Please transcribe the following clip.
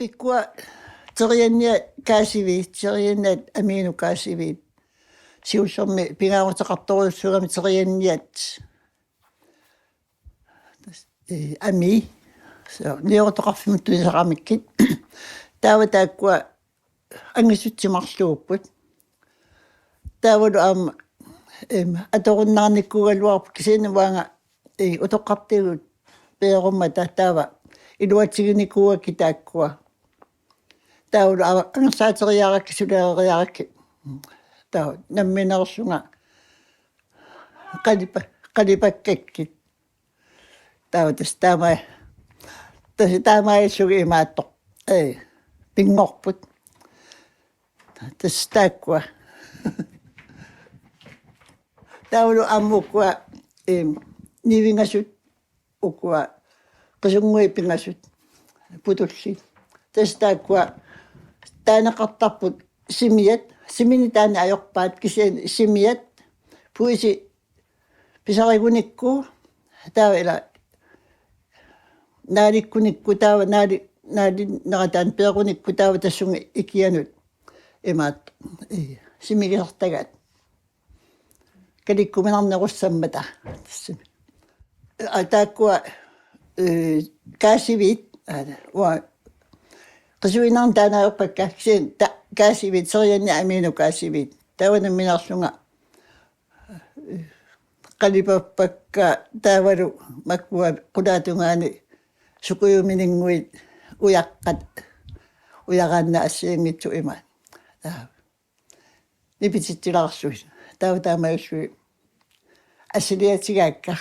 Pikkua teriannia kaasiviit teriannaat amiinu kaasiviit siussormi pingaarutaqartoruussugami terianniat ami so niortoqarfimut tuisaramikkit taava taakkua angisutsimarluupput taavalu aamma atorunnaarnikkugaluarpu kisiinuvaanga utoqqartigut peerumma taava iluatsiginikuuakki taakkua taavalu angersaateriaarakki sulaariaarakki taava namminersunga qalipakkakki taava taamaissugi imaattoq pingorput taakkua taavalu aammukkua nivingasut ukua qisungui pingasut putulli taakkua taanaqartarput simini taana ajorpaat kisiin simiat puisi pisarigunikku taava ila naalikkunikku taava naali narataan peerunikku taava tassungi ikianut imaat simigisartagaat kalikkuminarnerussammata tassami taakkua kaasiviit wa qisuinarn taanaajorpakka kisiin kaasiviit serianni amiinu kaasiviit taavanam minarsunga qalipappakka taavalu makkua qulaatungaani sukuyumininguit uyaqqat uyaraanna assiingitsu imaat nipititsilaarsuit taava taamajussui assiliatigaakka